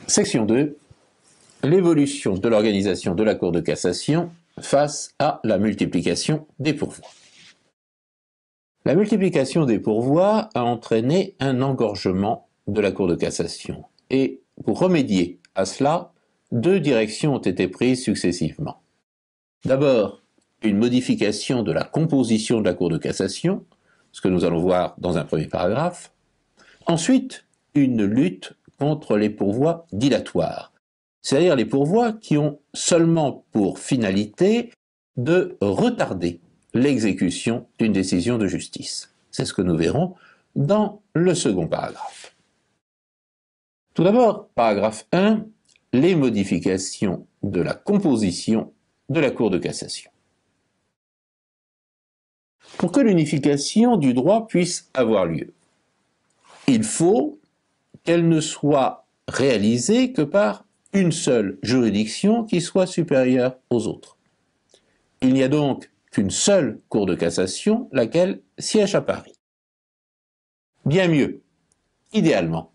Section 2. L'évolution de l'organisation de la Cour de cassation face à la multiplication des pourvois. La multiplication des pourvois a entraîné un engorgement de la Cour de cassation. Et pour remédier à cela, deux directions ont été prises successivement. D'abord, une modification de la composition de la Cour de cassation, ce que nous allons voir dans un premier paragraphe. Ensuite, une lutte contre les pourvois dilatoires, c'est-à-dire les pourvois qui ont seulement pour finalité de retarder l'exécution d'une décision de justice. C'est ce que nous verrons dans le second paragraphe. Tout d'abord, paragraphe 1, les modifications de la composition de la Cour de cassation. Pour que l'unification du droit puisse avoir lieu, il faut qu'elle ne soit réalisée que par une seule juridiction qui soit supérieure aux autres. Il n'y a donc qu'une seule Cour de cassation, laquelle siège à Paris. Bien mieux, idéalement,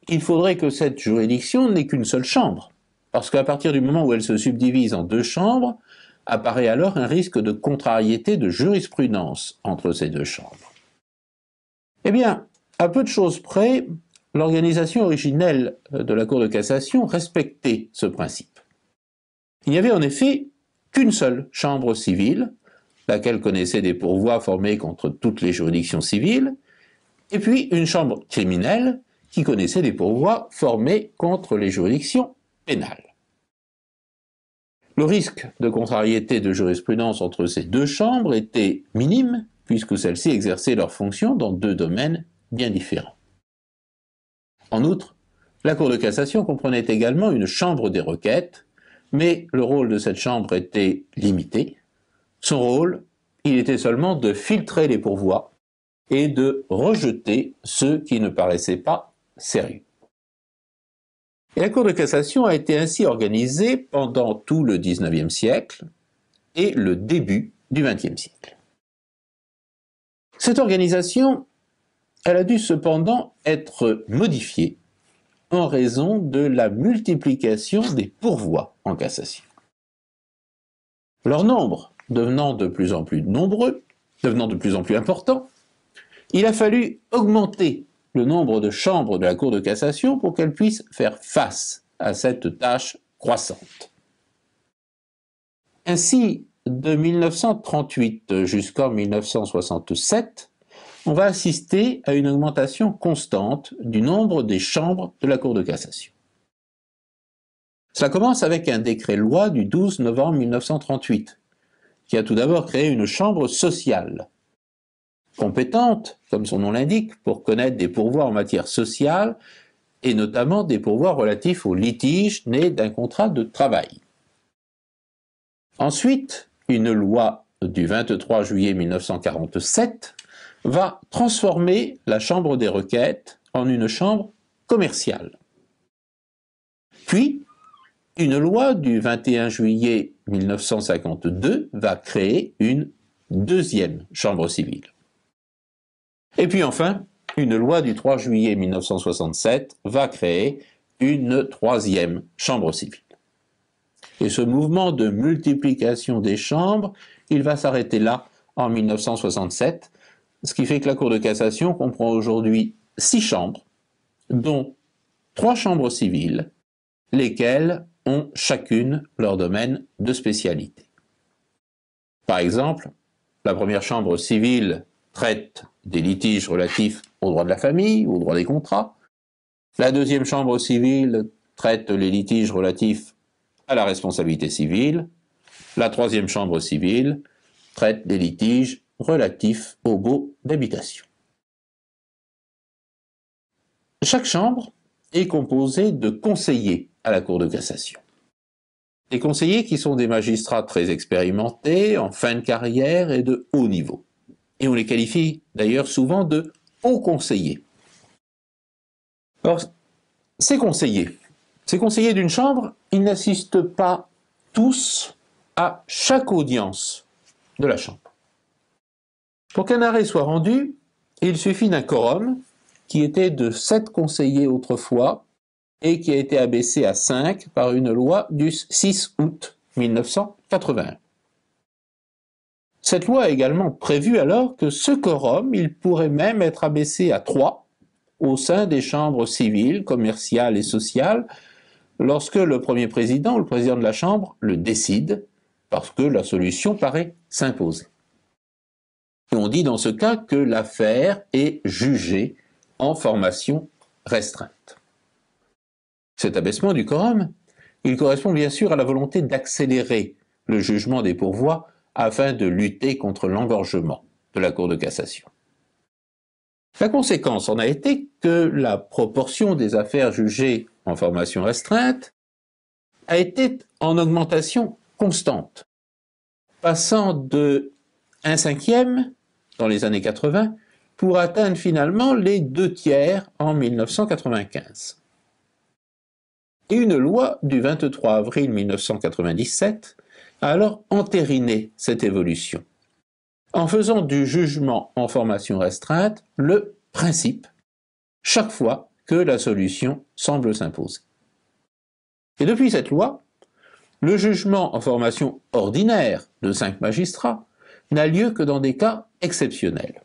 il faudrait que cette juridiction n'ait qu'une seule chambre, parce qu'à partir du moment où elle se subdivise en deux chambres, apparaît alors un risque de contrariété de jurisprudence entre ces deux chambres. Eh bien, à peu de choses près, l'organisation originelle de la Cour de cassation respectait ce principe. Il n'y avait en effet qu'une seule chambre civile, laquelle connaissait des pourvois formés contre toutes les juridictions civiles, et puis une chambre criminelle qui connaissait des pourvois formés contre les juridictions pénales. Le risque de contrariété de jurisprudence entre ces deux chambres était minime, puisque celles-ci exerçaient leurs fonctions dans deux domaines bien différents. En outre, la Cour de cassation comprenait également une chambre des requêtes, mais le rôle de cette chambre était limité. Son rôle, il était seulement de filtrer les pourvois et de rejeter ceux qui ne paraissaient pas sérieux. Et la Cour de cassation a été ainsi organisée pendant tout le XIXe siècle et le début du XXe siècle. Cette organisation, elle a dû cependant être modifiée en raison de la multiplication des pourvois en cassation. Leur nombre devenant de plus en plus nombreux, devenant de plus en plus important, il a fallu augmenter le nombre de chambres de la Cour de cassation pour qu'elle puisse faire face à cette tâche croissante. Ainsi, de 1938 jusqu'en 1967, on va assister à une augmentation constante du nombre des chambres de la Cour de cassation. Cela commence avec un décret-loi du 12 novembre 1938, qui a tout d'abord créé une chambre sociale, compétente, comme son nom l'indique, pour connaître des pourvois en matière sociale, et notamment des pourvois relatifs aux litiges nés d'un contrat de travail. Ensuite, une loi du 23 juillet 1947 va transformer la chambre des requêtes en une chambre commerciale. Puis, une loi du 21 juillet 1952 va créer une deuxième chambre civile. Et puis enfin, une loi du 3 juillet 1967 va créer une troisième chambre civile. Et ce mouvement de multiplication des chambres, il va s'arrêter là en 1967, ce qui fait que la Cour de cassation comprend aujourd'hui 6 chambres, dont 3 chambres civiles, lesquelles ont chacune leur domaine de spécialité. Par exemple, la première chambre civile traite des litiges relatifs au droit de la famille, au droit des contrats. La deuxième chambre civile traite les litiges relatifs à la responsabilité civile. La troisième chambre civile traite des litiges relatifs aux baux d'habitation. Chaque chambre est composée de conseillers à la Cour de cassation. Des conseillers qui sont des magistrats très expérimentés, en fin de carrière et de haut niveau. Et on les qualifie d'ailleurs souvent de hauts conseillers. Alors, ces conseillers d'une chambre, ils n'assistent pas tous à chaque audience de la chambre. Pour qu'un arrêt soit rendu, il suffit d'un quorum qui était de 7 conseillers autrefois et qui a été abaissé à 5 par une loi du 6 août 1981. Cette loi a également prévu alors que ce quorum, il pourrait même être abaissé à 3 au sein des chambres civiles, commerciales et sociales, lorsque le premier président ou le président de la chambre le décide, parce que la solution paraît s'imposer. Et on dit dans ce cas que l'affaire est jugée en formation restreinte. Cet abaissement du quorum, il correspond bien sûr à la volonté d'accélérer le jugement des pourvois afin de lutter contre l'engorgement de la Cour de cassation. La conséquence en a été que la proportion des affaires jugées en formation restreinte a été en augmentation constante, passant de 1/5 dans les années 80 pour atteindre finalement les 2/3 en 1995. Et une loi du 23 avril 1997 a alors entériné cette évolution, en faisant du jugement en formation restreinte le principe, chaque fois que la solution semble s'imposer. Et depuis cette loi, le jugement en formation ordinaire de 5 magistrats n'a lieu que dans des cas exceptionnels.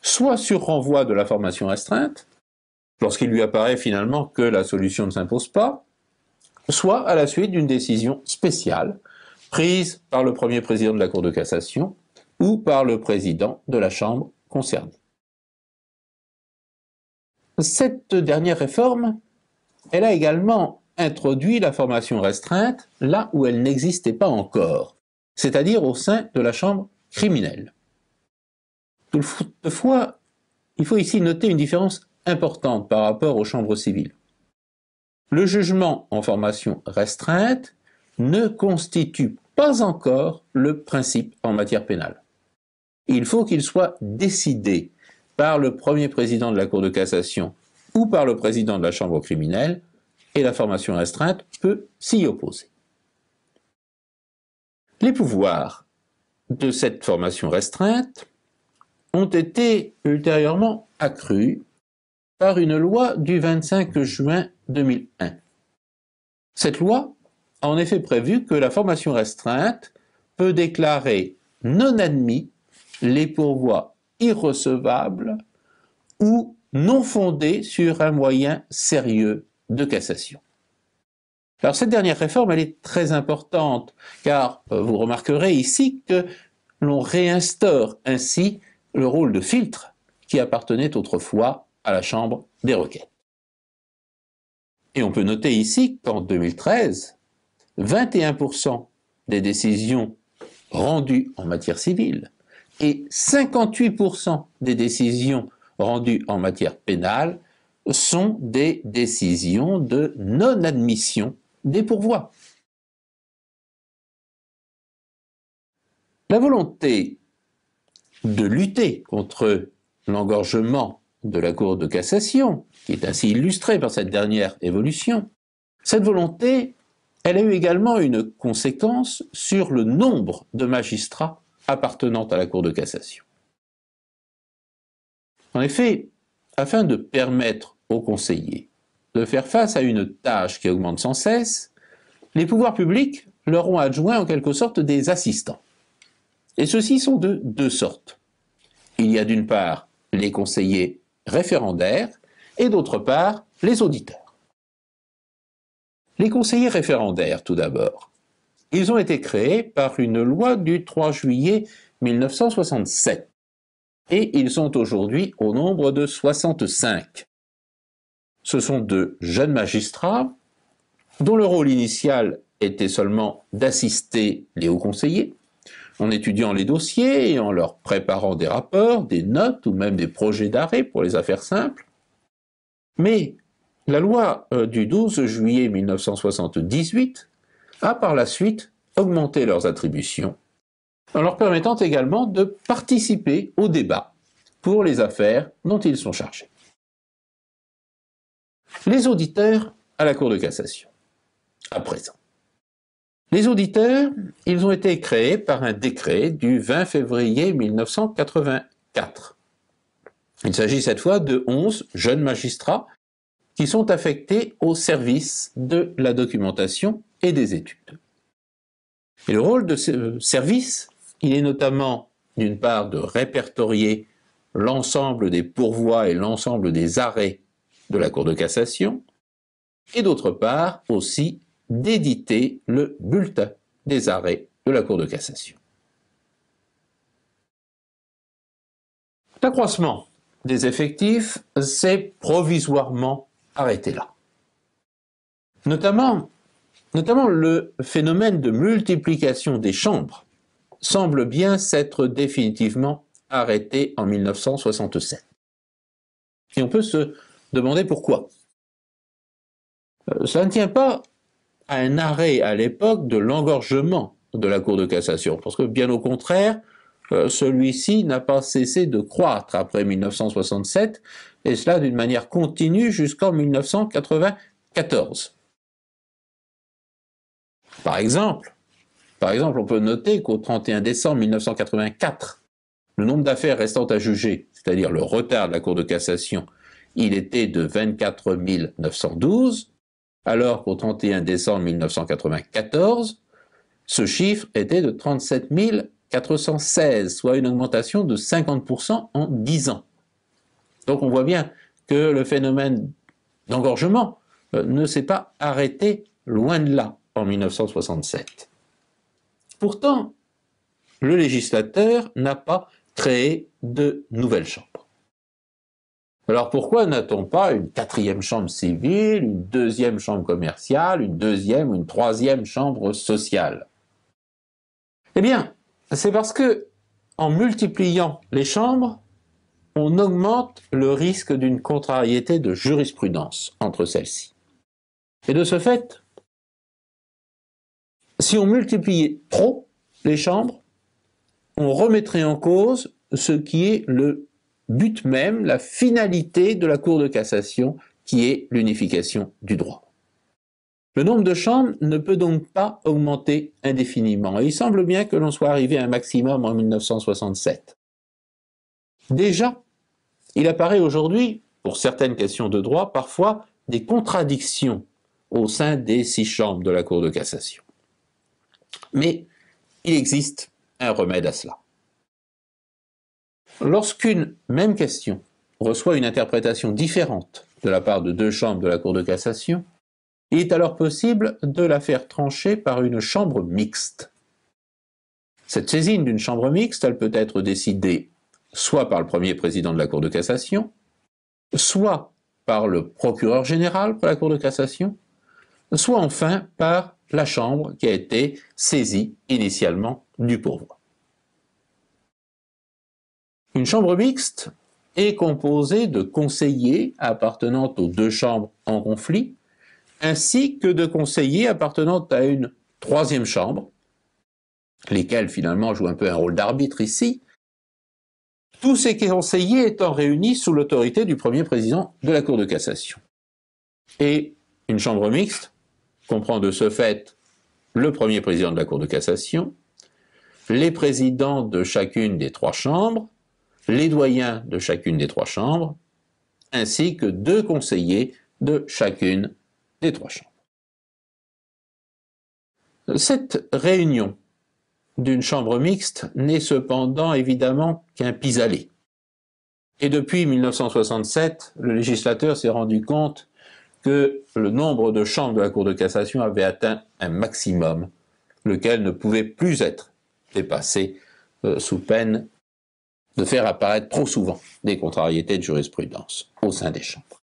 Soit sur renvoi de la formation restreinte, lorsqu'il lui apparaît finalement que la solution ne s'impose pas, soit à la suite d'une décision spéciale prise par le premier président de la Cour de cassation ou par le président de la Chambre concernée. Cette dernière réforme, elle a également introduit la formation restreinte là où elle n'existait pas encore, c'est-à-dire au sein de la Chambre criminelle. Toutefois, il faut ici noter une différence importante par rapport aux chambres civiles. Le jugement en formation restreinte ne constitue pas encore le principe en matière pénale. Il faut qu'il soit décidé par le premier président de la Cour de cassation ou par le président de la Chambre criminelle, et la formation restreinte peut s'y opposer. Les pouvoirs de cette formation restreinte ont été ultérieurement accrus par une loi du 25 juin 2001. Cette loi a en effet prévu que la formation restreinte peut déclarer non admis les pourvois irrecevables ou non fondés sur un moyen sérieux de cassation. Alors cette dernière réforme, elle est très importante, car vous remarquerez ici que l'on réinstaure ainsi le rôle de filtre qui appartenait autrefois à la Chambre des requêtes. Et on peut noter ici qu'en 2013, 21% des décisions rendues en matière civile et 58% des décisions rendues en matière pénale sont des décisions de non-admission des pourvois. La volonté de lutter contre l'engorgement de la Cour de cassation, qui est ainsi illustrée par cette dernière évolution, cette volonté, elle a eu également une conséquence sur le nombre de magistrats appartenant à la Cour de cassation. En effet, afin de permettre aux conseillers de faire face à une tâche qui augmente sans cesse, les pouvoirs publics leur ont adjoint en quelque sorte des assistants. Et ceux-ci sont de deux sortes. Il y a d'une part les conseillers référendaires et d'autre part les auditeurs. Les conseillers référendaires, tout d'abord, ils ont été créés par une loi du 3 juillet 1967 et ils sont aujourd'hui au nombre de 65. Ce sont de jeunes magistrats dont le rôle initial était seulement d'assister les hauts conseillers en étudiant les dossiers et en leur préparant des rapports, des notes ou même des projets d'arrêt pour les affaires simples. Mais la loi du 12 juillet 1978 a par la suite augmenté leurs attributions en leur permettant également de participer au débat pour les affaires dont ils sont chargés. Les auditeurs à la Cour de cassation, à présent. Les auditeurs, ils ont été créés par un décret du 20 février 1984. Il s'agit cette fois de 11 jeunes magistrats qui sont affectés au service de la documentation et des études. Et le rôle de ce service, il est notamment, d'une part, de répertorier l'ensemble des pourvois et l'ensemble des arrêts de la Cour de cassation, et d'autre part aussi d'éditer le bulletin des arrêts de la Cour de cassation. L'accroissement des effectifs s'est provisoirement arrêté là. Notamment, le phénomène de multiplication des chambres semble bien s'être définitivement arrêté en 1967. Et on peut se demander pourquoi. Ça ne tient pas à un arrêt à l'époque de l'engorgement de la Cour de cassation, parce que bien au contraire, celui-ci n'a pas cessé de croître après 1967, et cela d'une manière continue jusqu'en 1994. Par exemple, on peut noter qu'au 31 décembre 1984, le nombre d'affaires restant à juger, c'est-à-dire le retard de la Cour de cassation, il était de 24 912, alors qu'au 31 décembre 1994, ce chiffre était de 37 416, soit une augmentation de 50% en 10 ans. Donc on voit bien que le phénomène d'engorgement ne s'est pas arrêté loin de là en 1967. Pourtant, le législateur n'a pas créé de nouvelles chambres. Alors pourquoi n'a-t-on pas une quatrième chambre civile, une deuxième chambre commerciale, une deuxième ou une troisième chambre sociale? Eh bien, c'est parce que, en multipliant les chambres, on augmente le risque d'une contrariété de jurisprudence entre celles-ci. Et de ce fait, si on multipliait trop les chambres, on remettrait en cause ce qui est le but même, la finalité de la Cour de cassation, qui est l'unification du droit. Le nombre de chambres ne peut donc pas augmenter indéfiniment, et il semble bien que l'on soit arrivé à un maximum en 1967. Déjà, il apparaît aujourd'hui, pour certaines questions de droit, parfois des contradictions au sein des 6 chambres de la Cour de cassation. Mais il existe un remède à cela. Lorsqu'une même question reçoit une interprétation différente de la part de 2 chambres de la Cour de cassation, il est alors possible de la faire trancher par une chambre mixte. Cette saisine d'une chambre mixte, elle peut être décidée soit par le premier président de la Cour de cassation, soit par le procureur général pour la Cour de cassation, soit enfin par la chambre qui a été saisie initialement du pourvoi. Une chambre mixte est composée de conseillers appartenant aux 2 chambres en conflit, ainsi que de conseillers appartenant à une 3e chambre, lesquels finalement jouent un peu un rôle d'arbitre ici, tous ces conseillers étant réunis sous l'autorité du premier président de la Cour de cassation. Et une chambre mixte comprend de ce fait le premier président de la Cour de cassation, les présidents de chacune des 3 chambres, les doyens de chacune des 3 chambres, ainsi que 2 conseillers de chacune des 3 chambres. Cette réunion d'une chambre mixte n'est cependant évidemment qu'un pis-aller. Et depuis 1967, le législateur s'est rendu compte que le nombre de chambres de la Cour de cassation avait atteint un maximum, lequel ne pouvait plus être dépassé sous peine de faire apparaître trop souvent des contrariétés de jurisprudence au sein des chambres.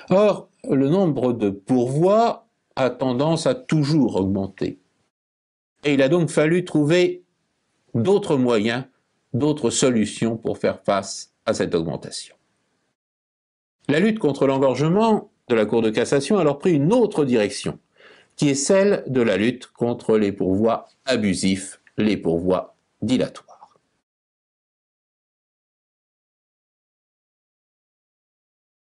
Or, le nombre de pourvois a tendance à toujours augmenter. Et il a donc fallu trouver d'autres moyens, d'autres solutions pour faire face à cette augmentation. La lutte contre l'engorgement de la Cour de cassation a alors pris une autre direction, qui est celle de la lutte contre les pourvois abusifs, les pourvois dilatoires.